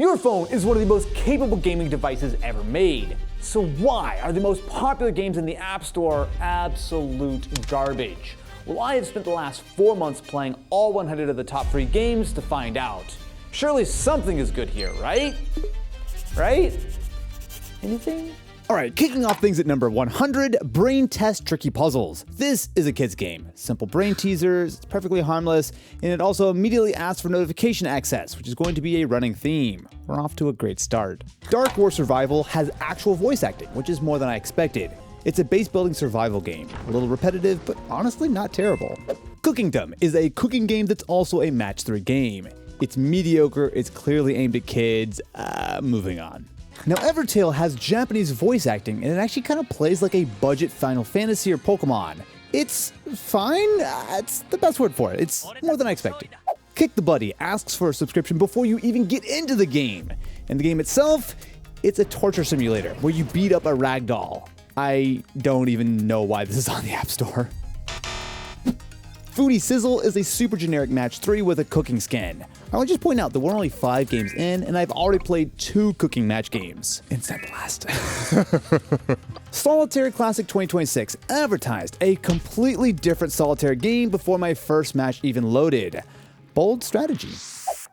Your phone is one of the most capable gaming devices ever made. So why are the most popular games in the App Store absolute garbage? Well, I have spent the last 4 months playing all 100 of the top 3 games to find out. Surely something is good here, right? Right? Anything? All right, kicking off things at number 100, Brain Test Tricky Puzzles. This is a kid's game. Simple brain teasers, it's perfectly harmless, and it also immediately asks for notification access, which is going to be a running theme. We're off to a great start. Dark War Survival has actual voice acting, which is more than I expected. It's a base-building survival game. A little repetitive, but honestly not terrible. Cookingdom is a cooking game that's also a match 3 game. It's mediocre, it's clearly aimed at kids, moving on. Now, Evertale has Japanese voice acting, and it actually kind of plays like a budget Final Fantasy or Pokemon. It's fine, it's the best word for it. It's more than I expected. Kick the Buddy asks for a subscription before you even get into the game. And the game itself, it's a torture simulator where you beat up a ragdoll. I don't even know why this is on the App Store. Foodie Sizzle is a super generic match 3 with a cooking skin. I will just point out that we're only 5 games in, and I've already played 2 cooking match games. Instant Blast. Solitaire Classic 2026 advertised a completely different Solitaire game before my first match even loaded. Bold strategy.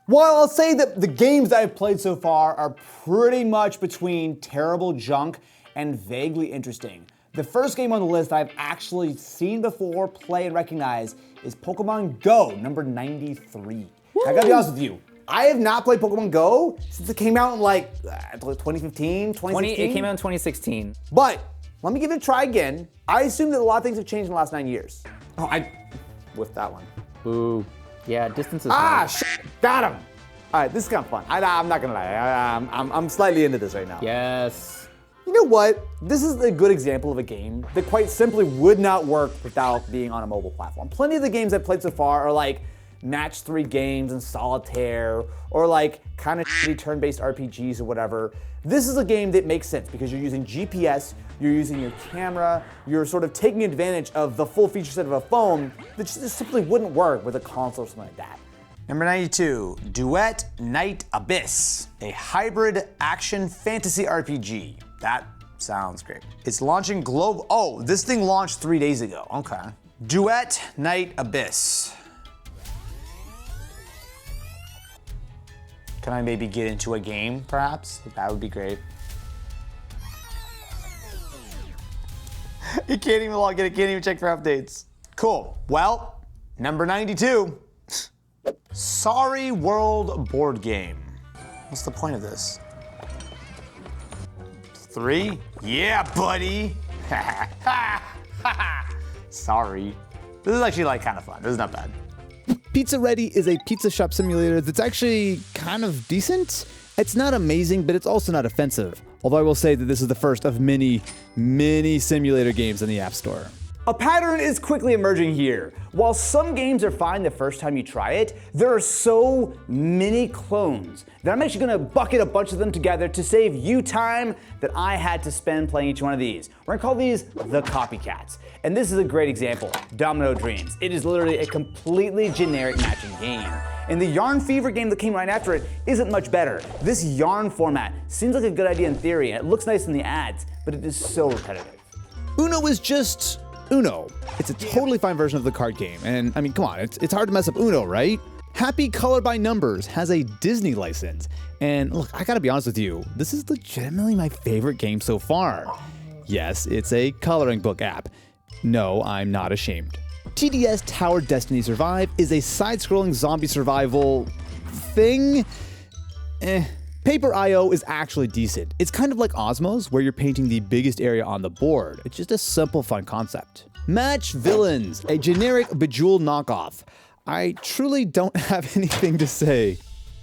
While I'll say that the games that I've played so far are pretty much between terrible junk and vaguely interesting, the first game on the list I've actually seen before, play, and recognize is Pokemon Go, number 93. Woo! I gotta be honest with you, I have not played Pokemon Go since it came out in like 2015, 2016. It came out in 2016. But let me give it a try again. I assume that a lot of things have changed in the last 9 years. Oh, I whiffed that one. Ooh, yeah, distance is Got him. All right, this is kind of fun. I'm not gonna lie, I'm slightly into this right now. Yes. You know what? This is a good example of a game that quite simply would not work without being on a mobile platform. Plenty of the games I've played so far are like match 3 games and solitaire, or like kind of shitty turn-based RPGs or whatever. This is a game that makes sense because you're using GPS, you're using your camera, you're sort of taking advantage of the full feature set of a phone that just simply wouldn't work with a console or something like that. Number 92, Duet Night Abyss, a hybrid action fantasy RPG. That sounds great. It's launching global. Oh, this thing launched 3 days ago. Okay. Duet Night Abyss. Can I maybe get into a game, perhaps? That would be great. You can't even log in. You can't even check for updates. Cool. Well, number 92. Sorry World board game. What's the point of this? 3? Yeah, buddy. Sorry. This is actually like kind of fun. This is not bad. Pizza Ready is a pizza shop simulator that's actually kind of decent. It's not amazing, but it's also not offensive. Although I will say that this is the first of many, many simulator games in the App Store. A pattern is quickly emerging here. While some games are fine the first time you try it, there are so many clones that I'm actually gonna bucket a bunch of them together to save you time that I had to spend playing each one of these. We're gonna call these the copycats. And this is a great example, Domino Dreams. It is literally a completely generic matching game. And the Yarn Fever game that came right after it isn't much better. This yarn format seems like a good idea in theory, and it looks nice in the ads, but it is so repetitive. Uno is just Uno. It's a totally fine version of the card game, and I mean, come on, it's hard to mess up Uno, right? Happy Color by Numbers has a Disney license, and look, I gotta be honest with you, this is legitimately my favorite game so far. Yes, it's a coloring book app. No, I'm not ashamed. TDS Tower Destiny Survive is a side-scrolling zombie survival thing. Paper.io is actually decent. It's kind of like Osmos, where you're painting the biggest area on the board. It's just a simple, fun concept. Match Villains, a generic Bejeweled knockoff. I truly don't have anything to say.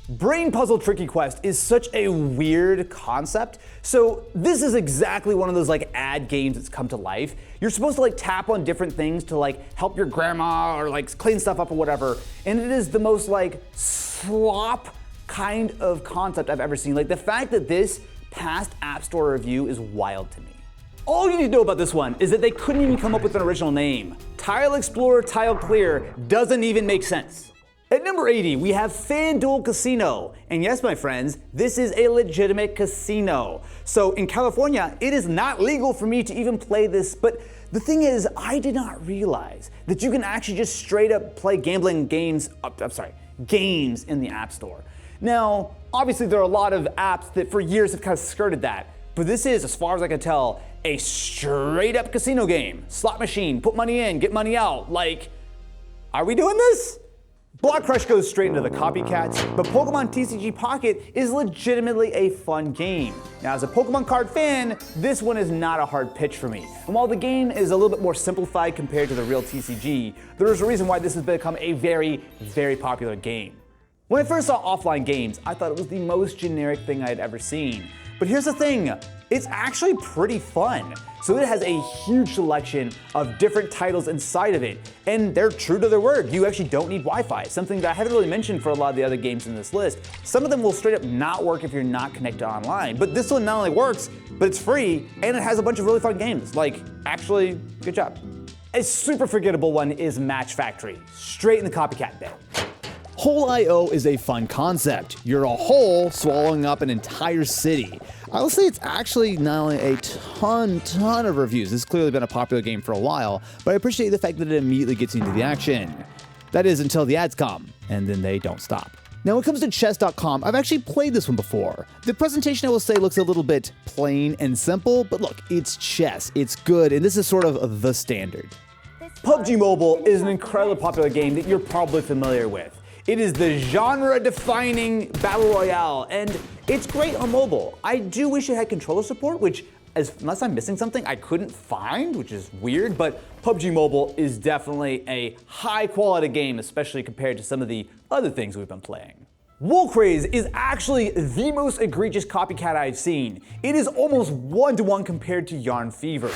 Brain Puzzle Tricky Quest is such a weird concept. So this is exactly one of those like ad games that's come to life. You're supposed to like tap on different things to like help your grandma or like clean stuff up or whatever. And it is the most like slop kind of concept I've ever seen. Like the fact that this passed App Store review is wild to me. All you need to know about this one is that they couldn't even come up with an original name. Tile Explorer Tile Clear doesn't even make sense. At number 80, we have FanDuel Casino. And yes, my friends, this is a legitimate casino. So in California, it is not legal for me to even play this, but the thing is, I did not realize that you can actually just straight up play gambling games, games in the App Store. Now, obviously there are a lot of apps that for years have kind of skirted that, but this is, as far as I can tell, a straight up casino game. Slot machine, put money in, get money out. Like, are we doing this? Block Crush goes straight into the copycats, but Pokemon TCG Pocket is legitimately a fun game. Now, as a Pokemon card fan, this one is not a hard pitch for me. And while the game is a little bit more simplified compared to the real TCG, there is a reason why this has become a very, very popular game. When I first saw offline games, I thought it was the most generic thing I had ever seen. But here's the thing, it's actually pretty fun. So it has a huge selection of different titles inside of it, and they're true to their word. You actually don't need Wi-Fi, something that I haven't really mentioned for a lot of the other games in this list. Some of them will straight up not work if you're not connected online, but this one not only works, but it's free, and it has a bunch of really fun games. Like, actually, good job. A super forgettable one is Match Factory, straight in the copycat bin. Hole.io is a fun concept. You're a hole swallowing up an entire city. I will say it's actually not only a ton of reviews. This has clearly been a popular game for a while, but I appreciate the fact that it immediately gets into the action. That is until the ads come, and then they don't stop. Now, when it comes to chess.com, I've actually played this one before. The presentation, I will say, looks a little bit plain and simple, but look, it's chess, it's good, and this is sort of the standard. PUBG Mobile is an incredibly popular game that you're probably familiar with. It is the genre-defining battle royale, and it's great on mobile. I do wish it had controller support, which, unless I'm missing something, I couldn't find, which is weird, but PUBG Mobile is definitely a high-quality game, especially compared to some of the other things we've been playing. Wool Craze is actually the most egregious copycat I've seen. It is almost one-to-one compared to Yarn Fever.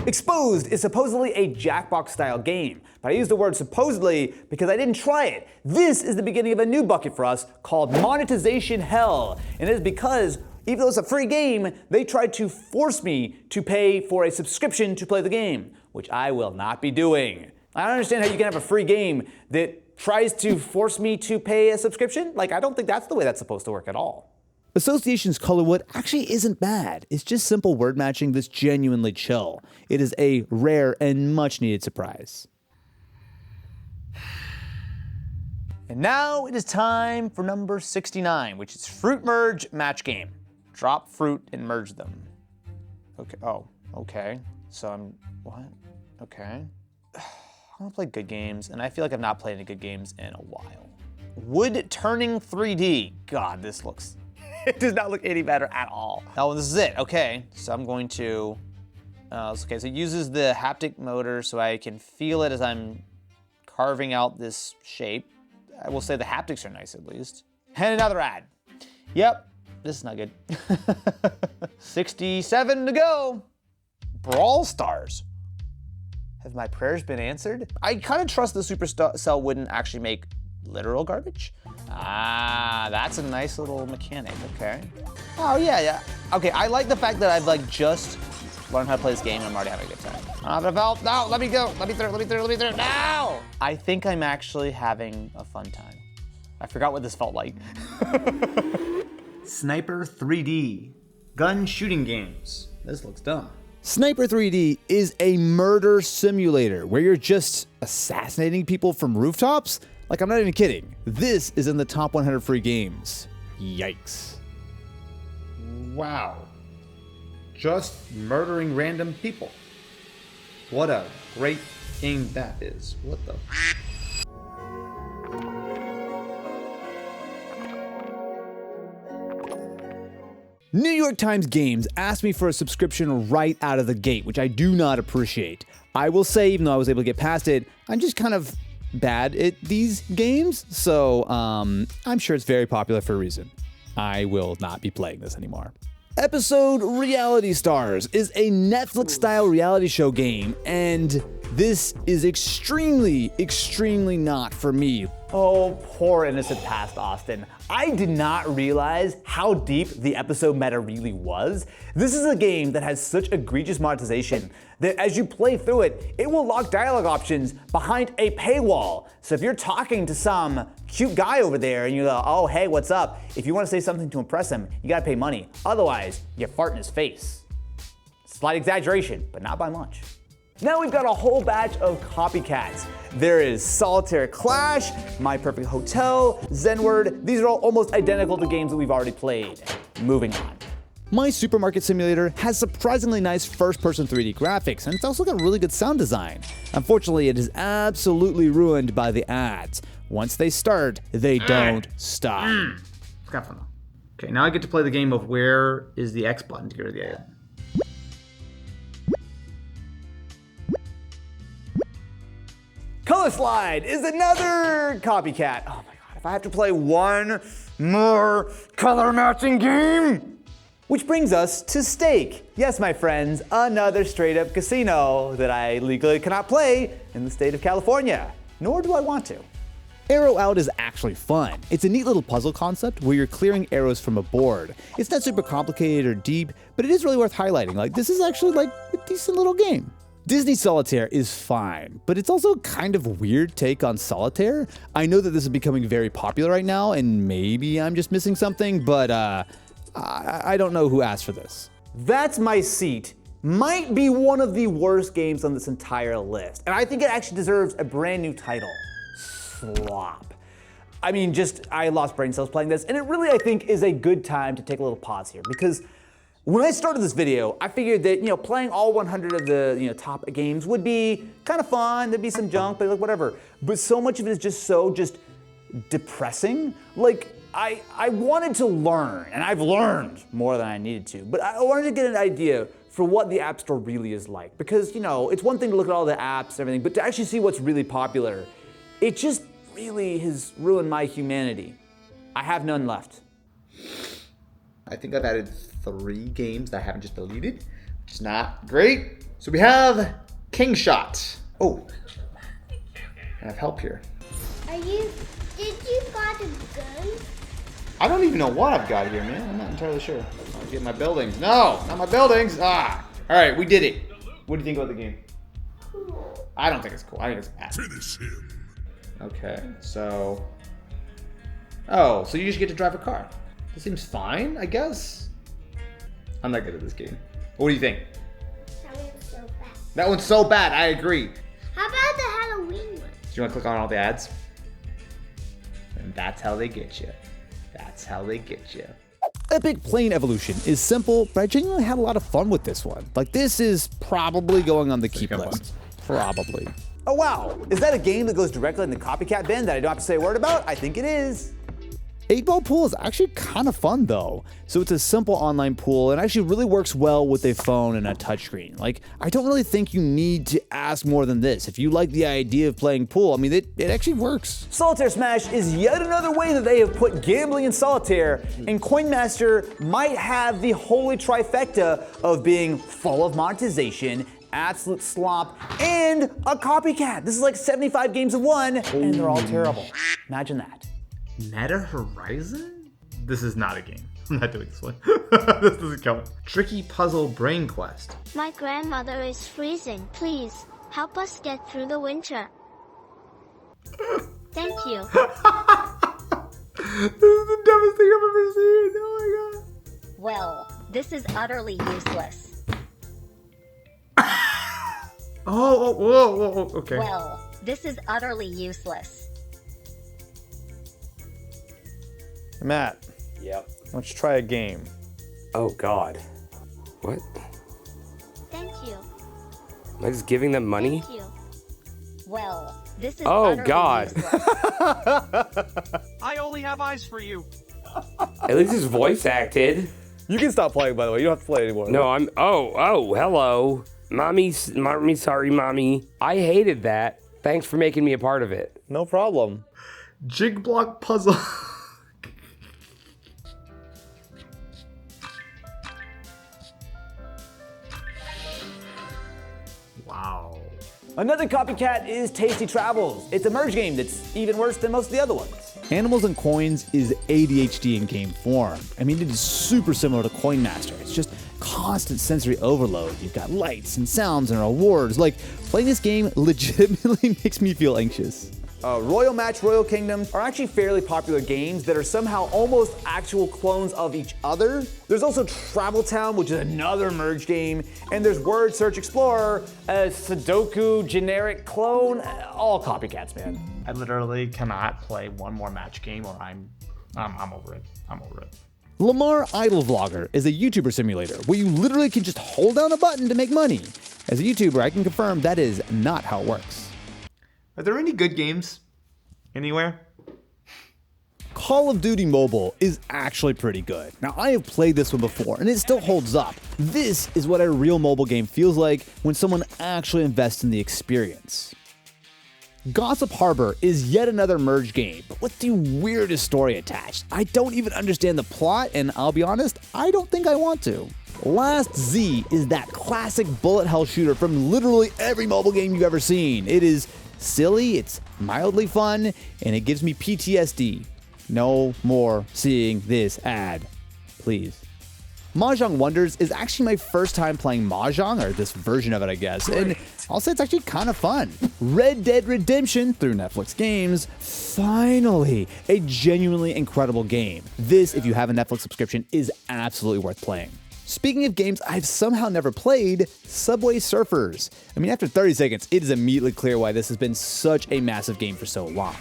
Exposed is supposedly a Jackbox style game, but I use the word supposedly because I didn't try it. This is the beginning of a new bucket for us called Monetization Hell, and it is because even though it's a free game, they tried to force me to pay for a subscription to play the game, which I will not be doing. I don't understand how you can have a free game that tries to force me to pay a subscription. Like, I don't think that's the way that's supposed to work at all. Association's Colorwood actually isn't bad. It's just simple word matching that's genuinely chill. It is a rare and much needed surprise. And now it is time for number 69, which is Fruit Merge Match Game. Drop fruit and merge them. Okay, oh, okay. So what? Okay. I want to play good games, and I feel like I've not played any good games in a while. Wood Turning 3D. God, this looks, it does not look any better at all. Oh, this is it, okay. So I'm going to, okay, so it uses the haptic motor so I can feel it as I'm carving out this shape. I will say the haptics are nice at least. And another ad. Yep, this is not good. 67 to go. Brawl Stars. Have my prayers been answered? I kind of trust the Supercell wouldn't actually make literal garbage. Ah, that's a nice little mechanic, okay. Oh yeah. Okay, I like the fact that I've just learned how to play this game and I'm already having a good time. No, let me go, let me through, no! I think I'm actually having a fun time. I forgot what this felt like. Sniper 3D. Gun shooting games. This looks dumb. Sniper 3D is a murder simulator where you're just assassinating people from rooftops? Like, I'm not even kidding. This is in the top 100 free games. Yikes. Wow. Just murdering random people. What a great game that is. What the? New York Times Games asked me for a subscription right out of the gate, which I do not appreciate. I will say, even though I was able to get past it, I'm just kind of bad at these games, so I'm sure it's very popular for a reason. I will not be playing this anymore. Episode Reality Stars is a Netflix-style reality show game, and this is extremely not for me. Oh, poor innocent past Austin. I did not realize how deep the episode meta really was. This is a game that has such egregious monetization that as you play through it, it will lock dialogue options behind a paywall. So if you're talking to some cute guy over there and you go, oh, hey, what's up? If you want to say something to impress him, you gotta pay money. Otherwise, you fart in his face. Slight exaggeration, but not by much. Now we've got a whole batch of copycats. There is Solitaire Clash, My Perfect Hotel, Zenward. These are all almost identical to games that we've already played. Moving on. My Supermarket Simulator has surprisingly nice first-person 3D graphics, and it's also got really good sound design. Unfortunately, it is absolutely ruined by the ads. Once they start, they don't stop. It's kind of fun though. Okay, now I get to play the game of where is the X button to go to the A. Color Slide is another copycat. Oh my god, if I have to play one more color matching game. Which brings us to Stake. Yes, my friends, another straight up casino that I legally cannot play in the state of California. Nor do I want to. Arrow Out is actually fun. It's a neat little puzzle concept where you're clearing arrows from a board. It's not super complicated or deep, but it is really worth highlighting. Like, this is actually like a decent little game. Disney Solitaire is fine, but it's also kind of weird take on Solitaire. I know that this is becoming very popular right now, and maybe I'm just missing something, but I don't know who asked for this. That's My Seat might be one of the worst games on this entire list, and I think it actually deserves a brand new title. Slop. I mean, I lost brain cells playing this, and it really, I think, is a good time to take a little pause here, because when I started this video, I figured that, playing all 100 of the, top games would be kind of fun. There'd be some junk, but like whatever. But so much of it is just depressing. Like, I wanted to learn, and I've learned more than I needed to, but I wanted to get an idea for what the App Store really is like. Because, it's one thing to look at all the apps and everything, but to actually see what's really popular, it just really has ruined my humanity. I have none left. I think I've added 3 games that I haven't just deleted, which is not great. So we have King Shot. Oh, I have help here. Did you got a gun? I don't even know what I've got here, man. I'm not entirely sure. I'll get my buildings. No, not my buildings. All right, we did it. What do you think about the game? Cool. I don't think it's cool. I think it's bad. Finish him. Okay, so. Oh, so you just get to drive a car. That seems fine, I guess. I'm not good at this game. What do you think? That one's so bad. That one's so bad, I agree. How about the Halloween one? Do you want to click on all the ads? And that's how they get you. That's how they get you. Epic Plane Evolution is simple, but I genuinely had a lot of fun with this one. Like, this is probably going on the keep list. Probably. Oh wow, is that a game that goes directly in the copycat bin that I don't have to say a word about? I think it is. 8-Ball Pool is actually kind of fun though. So it's a simple online pool and actually really works well with a phone and a touchscreen. Like, I don't really think you need to ask more than this. If you like the idea of playing pool, I mean, it actually works. Solitaire Smash is yet another way that they have put gambling in solitaire, and Coinmaster might have the holy trifecta of being full of monetization, absolute slop, and a copycat. This is like 75 games in one, and they're all terrible. Imagine that. Meta Horizon? This is not a game. I'm not doing this one. This doesn't count. Tricky Puzzle Brain Quest. My grandmother is freezing. Please, help us get through the winter. Thank you. This is the dumbest thing I've ever seen. Oh my god. Well, this is utterly useless. Whoa, okay. Well, this is utterly useless. Matt, Yep. why don't you try a game? Oh God. What? Thank you. Am I just giving them money? Thank you. Well, this is Oh, utterly God. useless. I only have eyes for you. At least it's voice acted. You can stop playing, by the way. You don't have to play anymore. No, I'm. Oh, hello. Mommy, sorry, mommy. I hated that. Thanks for making me a part of it. No problem. Jig Block Puzzle. Wow. Another copycat is Tasty Travels. It's a merge game that's even worse than most of the other ones. Animals and Coins is ADHD in game form. I mean, it is super similar to Coin Master. It's just constant sensory overload. You've got lights and sounds and rewards. Like, playing this game legitimately makes me feel anxious. Royal Match, Royal Kingdom are actually fairly popular games that are somehow almost actual clones of each other. There's also Travel Town, which is another merge game, and there's Word Search Explorer, a Sudoku generic clone, all copycats, man. I literally cannot play one more match game or I'm over it. I'm over it. Lamar Idle Vlogger is a YouTuber simulator where you literally can just hold down a button to make money. As a YouTuber, I can confirm that is not how it works. Are there any good games anywhere? Call of Duty Mobile is actually pretty good. Now, I have played this one before, and it still holds up. This is what a real mobile game feels like when someone actually invests in the experience. Gossip Harbor is yet another merge game, but with the weirdest story attached. I don't even understand the plot, and I'll be honest, I don't think I want to. Last Z is that classic bullet hell shooter from literally every mobile game you've ever seen. It is silly, it's mildly fun, and it gives me PTSD. No more seeing this ad, please. Mahjong Wonders is actually my first time playing Mahjong, or this version of it, I guess, and I'll say it's actually kind of fun. Red Dead Redemption through Netflix Games, finally, a genuinely incredible game. This, if you have a Netflix subscription, is absolutely worth playing. Speaking of games I've somehow never played, Subway Surfers. I mean, after 30 seconds, it is immediately clear why this has been such a massive game for so long.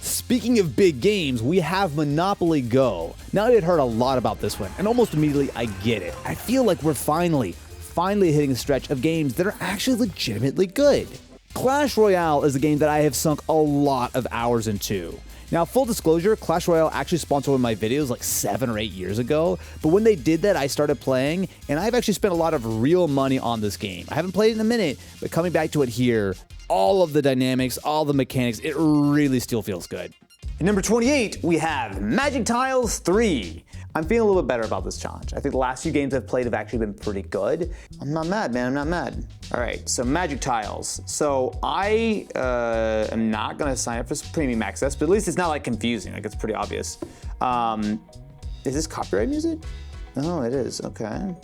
Speaking of big games, we have Monopoly Go. Now, I had heard a lot about this one, and almost immediately I get it. I feel like we're finally hitting a stretch of games that are actually legitimately good. Clash Royale is a game that I have sunk a lot of hours into. Now, full disclosure, Clash Royale actually sponsored one of my videos like 7 or 8 years ago, but when they did that, I started playing, and I've actually spent a lot of real money on this game. I haven't played it in a minute, but coming back to it here, all of the dynamics, all the mechanics, it really still feels good. At number 28, we have Magic Tiles 3. I'm feeling a little bit better about this challenge. I think the last few games I've played have actually been pretty good. I'm not mad, man, I'm not mad. All right, so Magic Tiles. So I am not gonna sign up for some premium access, but at least it's not like confusing, like it's pretty obvious. Is this copyright music? Oh, it is, okay.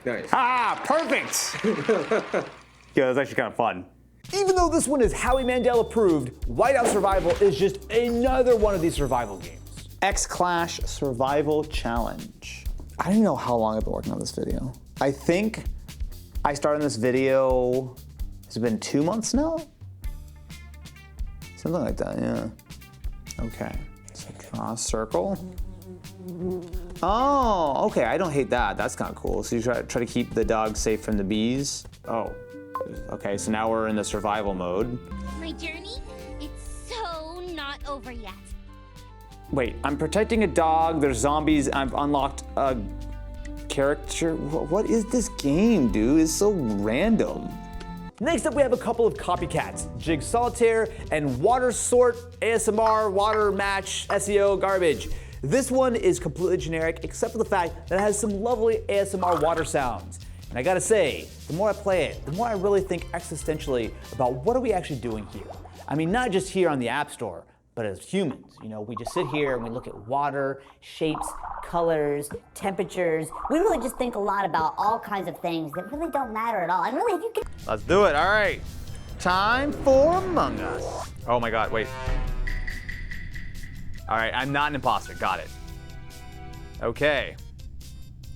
Nice. Ah, perfect! Yeah, that's actually kind of fun. Even though this one is Howie Mandel approved, Whiteout Survival is just another one of these survival games. X-Clash Survival Challenge. I don't even know how long I've been working on this video. I think I started this video, has it been 2 months now? Something like that, yeah. Okay, so draw a circle. Oh, okay, I don't hate that. That's kind of cool. So you try to keep the dog safe from the bees. Oh, okay, so now we're in the survival mode. My journey? It's so not over yet. Wait, I'm protecting a dog, there's zombies, I've unlocked a character. What is this game, dude? It's so random. Next up, we have a couple of copycats, Jig Solitaire and Water Sort ASMR Water Match SEO garbage. This one is completely generic, except for the fact that it has some lovely ASMR water sounds. And I gotta say, the more I play it, the more I really think existentially about what are we actually doing here. I mean, not just here on the App Store, but as humans. You know, we just sit here and we look at water, shapes, colors, temperatures. We really just think a lot about all kinds of things that really don't matter at all. And really, if you can... Let's do it, all right. Time for Among Us. Oh my God, wait. All right, I'm not an imposter, got it. Okay,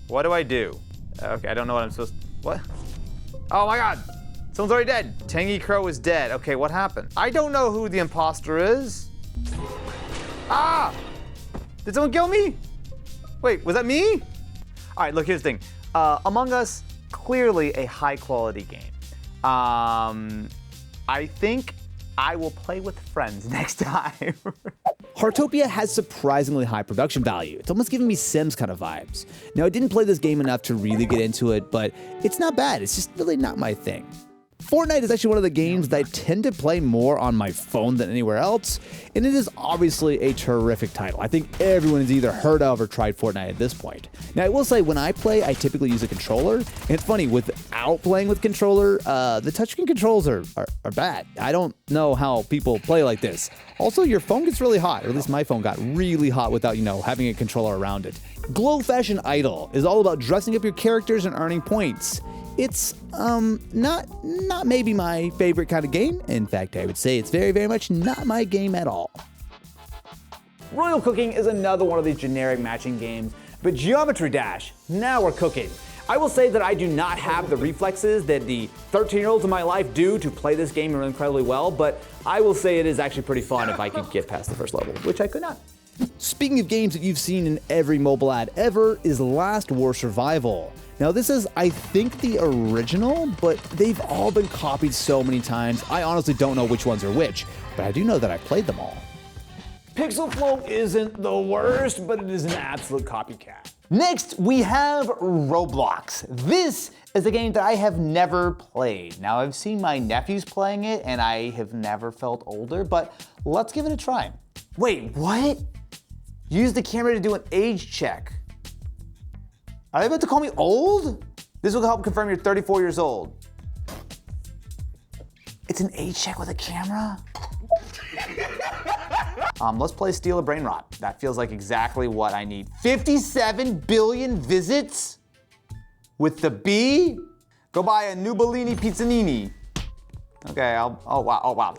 what do I do? Okay, I don't know what I'm supposed to, what? Oh my God, someone's already dead. Tangy Crow is dead. Okay, what happened? I don't know who the imposter is. Ah! Did someone kill me? Wait, was that me? All right, look, here's the thing. Among Us, clearly a high quality game. I think I will play with friends next time. Heartopia has surprisingly high production value. It's almost giving me Sims kind of vibes. Now, I didn't play this game enough to really get into it, but it's not bad. It's just really not my thing. Fortnite is actually one of the games that I tend to play more on my phone than anywhere else, and it is obviously a terrific title. I think everyone has either heard of or tried Fortnite at this point. Now, I will say, when I play, I typically use a controller, and it's funny, without playing with controller, the touchscreen controls are bad. I don't know how people play like this. Also, your phone gets really hot, or at least my phone got really hot without, having a controller around it. Glow Fashion Idol is all about dressing up your characters and earning points. It's not maybe my favorite kind of game. In fact, I would say it's very, very much not my game at all. Royal Cooking is another one of these generic matching games, but Geometry Dash, now we're cooking. I will say that I do not have the reflexes that the 13-year-olds in my life do to play this game incredibly well, but I will say it is actually pretty fun if I could get past the first level, which I could not. Speaking of games that you've seen in every mobile ad ever, is Last War Survival. Now, this is, I think, the original, but they've all been copied so many times, I honestly don't know which ones are which, but I do know that I played them all. Pixel Flow isn't the worst, but it is an absolute copycat. Next, we have Roblox. This is a game that I have never played. Now, I've seen my nephews playing it, and I have never felt older, but let's give it a try. Wait, what? Use the camera to do an age check. Are they about to call me old? This will help confirm you're 34 years old. It's an age check with a camera? Let's play Steal a Brain Rot. That feels like exactly what I need. 57 billion visits? With the B? Go buy a Nubolini Pizzanini. Okay, oh wow.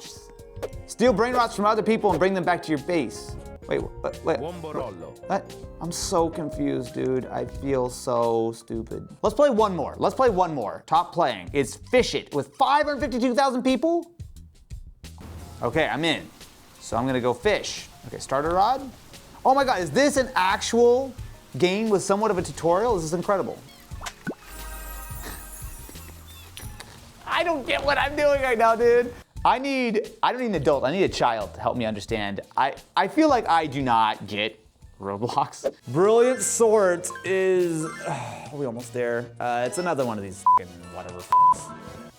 Steal brain rots from other people and bring them back to your base. Wait. What? I'm so confused, dude. I feel so stupid. Let's play one more. Top playing. It's Fish It with 552,000 people. Okay, I'm in. So I'm gonna go fish. Okay, starter rod. Oh my God, is this an actual game with somewhat of a tutorial? This is incredible. I don't get what I'm doing right now, dude. I don't need an adult, I need a child to help me understand. I feel like I do not get Roblox. Brilliant Sort is, are we almost there? It's another one of these whatever.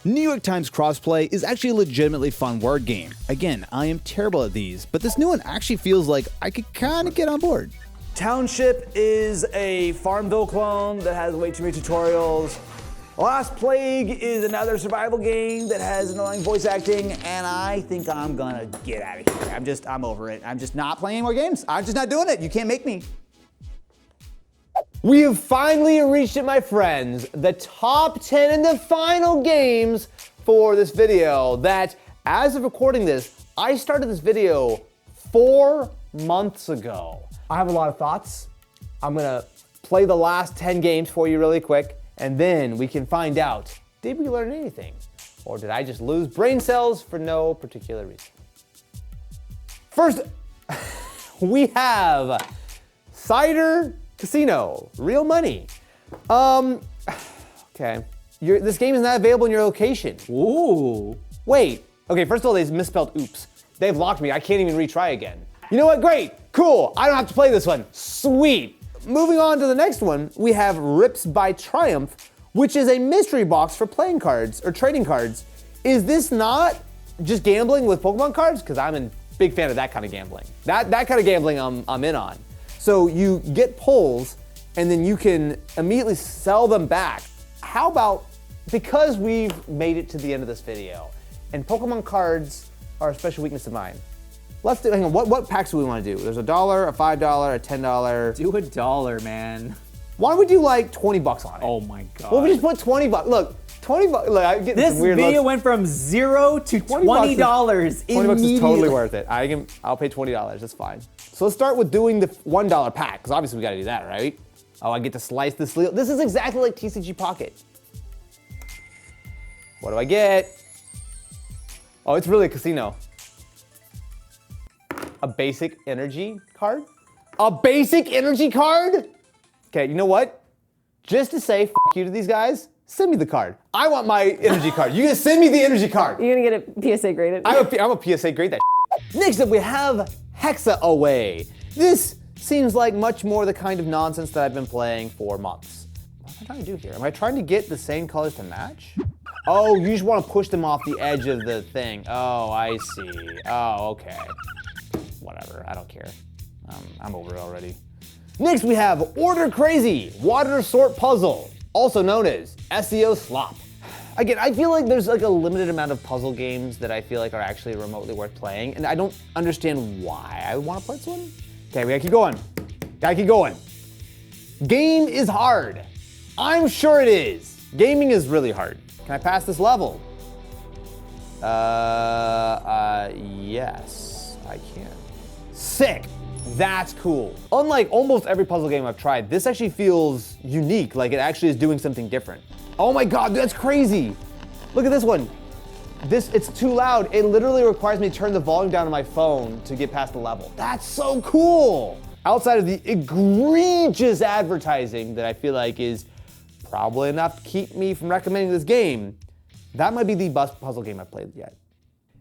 New York Times Crossplay is actually a legitimately fun word game. Again, I am terrible at these, but this new one actually feels like I could kind of get on board. Township is a Farmville clone that has way too many tutorials. Last Plague is another survival game that has annoying voice acting, and I think I'm gonna get out of here. I'm over it. I'm just not playing more games. I'm just not doing it. You can't make me. We have finally reached it, my friends. The top 10 and the final games for this video that, as of recording this, I started this video 4 months ago. I have a lot of thoughts. I'm gonna play the last 10 games for you really quick, and then we can find out, did we learn anything? Or did I just lose brain cells for no particular reason? First, we have Cider Casino, real money. Okay. This game is not available in your location. Ooh. Wait. Okay, first of all, they misspelled oops. They've locked me. I can't even retry again. You know what? Great. Cool. I don't have to play this one. Sweet. Moving on to the next one, we have Rips by Triumph, which is a mystery box for playing cards or trading cards. Is this not just gambling with Pokemon cards? Because I'm a big fan of that kind of gambling. That kind of gambling I'm in on. So you get pulls and then you can immediately sell them back. How about, because we've made it to the end of this video and Pokemon cards are a special weakness of mine, let's do, hang on, what packs do we want to do? There's $1, a $5, a $10. Do $1, man. Why don't we do like 20 bucks on it? Oh my God. Well, we just put 20 bucks. Look, 20 bucks. Look, I get this some weird video looks. went from $0 to $20 immediately. 20 bucks is totally worth it. I'll pay $20, that's fine. So let's start with doing the $1 pack, because obviously we gotta do that, right? Oh, I get to slice this sleeve. This is exactly like TCG Pocket. What do I get? Oh, it's really a casino. A basic energy card? A basic energy card? Okay, you know what? Just to say fuck you to these guys, send me the card. I want my energy card. You gonna send me the energy card. You're gonna get a PSA graded. I'm a PSA grade that shit. Next up we have Hexa Away. This seems like much more the kind of nonsense that I've been playing for months. What am I trying to do here? Am I trying to get the same colors to match? Oh, you just want to push them off the edge of the thing. Oh, I see. Oh, okay. Whatever, I don't care. I'm over it already. Next we have Order Crazy Water Sort Puzzle, also known as SEO Slop. Again, I feel like there's like a limited amount of puzzle games that I feel like are actually remotely worth playing, and I don't understand why I want to play this one. Okay, we gotta keep going. Gotta keep going. Game is hard. I'm sure it is. Gaming is really hard. Can I pass this level? Yes, I can. Sick. That's cool. Unlike almost every puzzle game I've tried, this actually feels unique, like it actually is doing something different. Oh my God, that's crazy. Look at this one. It's too loud. It literally requires me to turn the volume down on my phone to get past the level. That's so cool. Outside of the egregious advertising that I feel like is probably enough to keep me from recommending this game, that might be the best puzzle game I've played yet.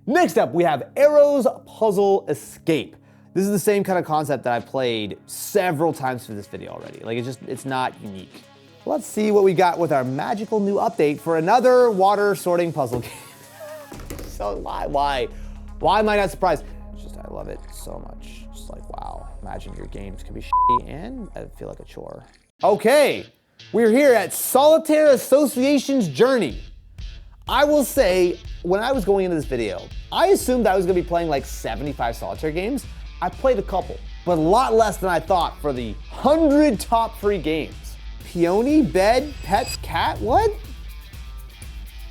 Next up, we have Arrows Puzzle Escape. This is the same kind of concept that I've played several times for this video already. Like it's not unique. Let's see what we got with our magical new update for another water sorting puzzle game. So why am I not surprised? It's just, I love it so much. Just like, wow, imagine your games can be shitty and I feel like a chore. Okay, we're here at Solitaire Association's Journey. I will say, when I was going into this video, I assumed I was gonna be playing like 75 solitaire games. I played a couple, but a lot less than I thought for the 100 top free games. Peony, bed, pets, cat, what?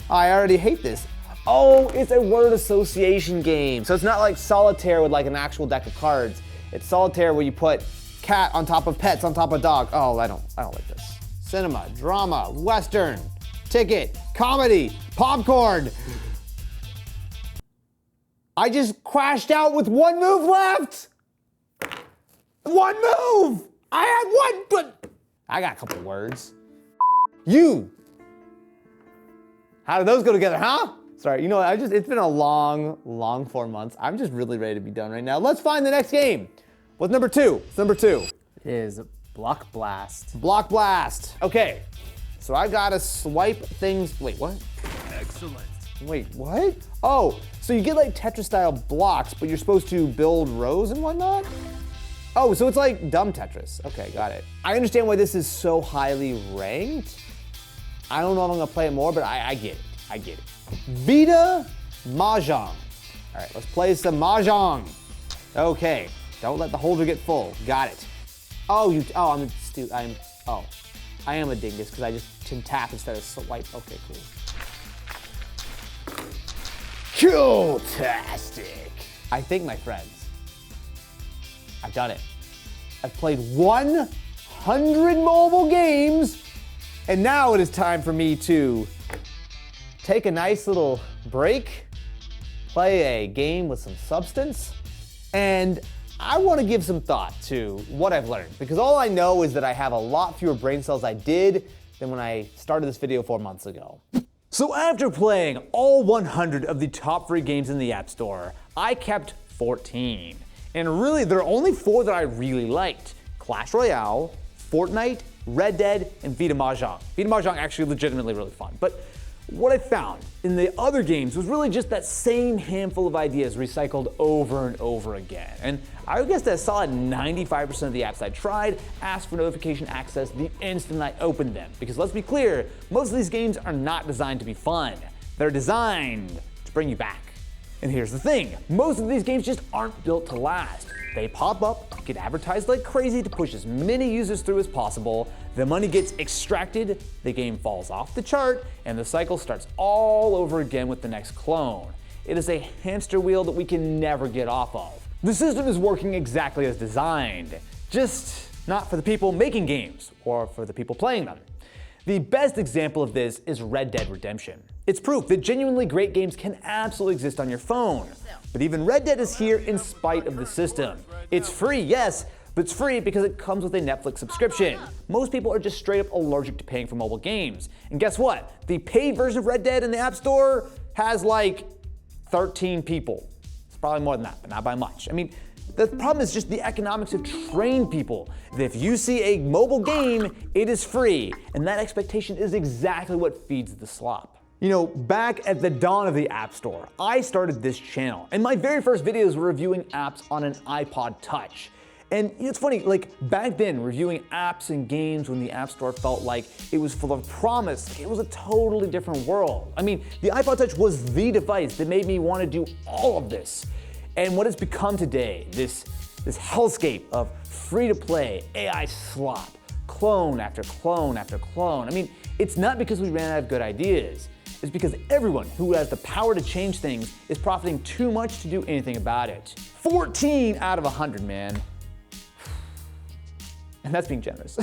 I already hate this. Oh, it's a word association game. So it's not like solitaire with like an actual deck of cards. It's solitaire where you put cat on top of pets on top of dog. Oh, I don't like this. Cinema, drama, Western, ticket, comedy, popcorn. I just crashed out with one move left. One move. I had one, but I got a couple words. You. How do those go together, huh? Sorry, you know what, it's been a long 4 months. I'm just really ready to be done right now. Let's find the next game. What's number 2? It's number 2. It is Block Blast. Block Blast. Okay, so I gotta swipe things. Wait, what? Excellent. Wait, what? Oh, so you get like Tetris-style blocks, but you're supposed to build rows and whatnot? Oh, so it's like dumb Tetris. Okay, got it. I understand why this is so highly ranked. I don't know if I'm gonna play it more, but I get it. I get it. Vita Mahjong. All right, let's play some Mahjong. Okay, don't let the holder get full. Got it. Oh, I am a dingus because I just can tap instead of swipe. Okay, cool. Cool-tastic. I think, my friends, I've done it. I've played 100 mobile games, and now it is time for me to take a nice little break, play a game with some substance, and I want to give some thought to what I've learned, because all I know is that I have a lot fewer brain cells I did than when I started this video 4 months ago. So after playing all 100 of the top free games in the App Store, I kept 14. And really, there are only 4 that I really liked: Clash Royale, Fortnite, Red Dead, and Vita Mahjong. Vita Mahjong actually legitimately really fun. But what I found in the other games was really just that same handful of ideas recycled over and over again. And I guess that solid 95% of the apps I tried asked for notification access the instant I opened them. Because let's be clear, most of these games are not designed to be fun. They're designed to bring you back. And here's the thing, most of these games just aren't built to last. They pop up, get advertised like crazy to push as many users through as possible, the money gets extracted, the game falls off the chart, and the cycle starts all over again with the next clone. It is a hamster wheel that we can never get off of. The system is working exactly as designed, just not for the people making games or for the people playing them. The best example of this is Red Dead Redemption. It's proof that genuinely great games can absolutely exist on your phone. But even Red Dead is here in spite of the system. It's free, yes, but it's free because it comes with a Netflix subscription. Most people are just straight up allergic to paying for mobile games. And guess what? The paid version of Red Dead in the App Store has like 13 people. It's probably more than that, but not by much. I mean, the problem is just the economics have trained people that if you see a mobile game, it is free. And that expectation is exactly what feeds the slop. You know, back at the dawn of the App Store, I started this channel, and my very first videos were reviewing apps on an iPod Touch. And it's funny, like back then, reviewing apps and games when the App Store felt like it was full of promise, it was a totally different world. I mean, the iPod Touch was the device that made me want to do all of this. And what it's become today, this hellscape of free-to-play, AI slop, clone after clone after clone. I mean, it's not because we ran out of good ideas. It's because everyone who has the power to change things is profiting too much to do anything about it. 14 out of 100, man. And that's being generous.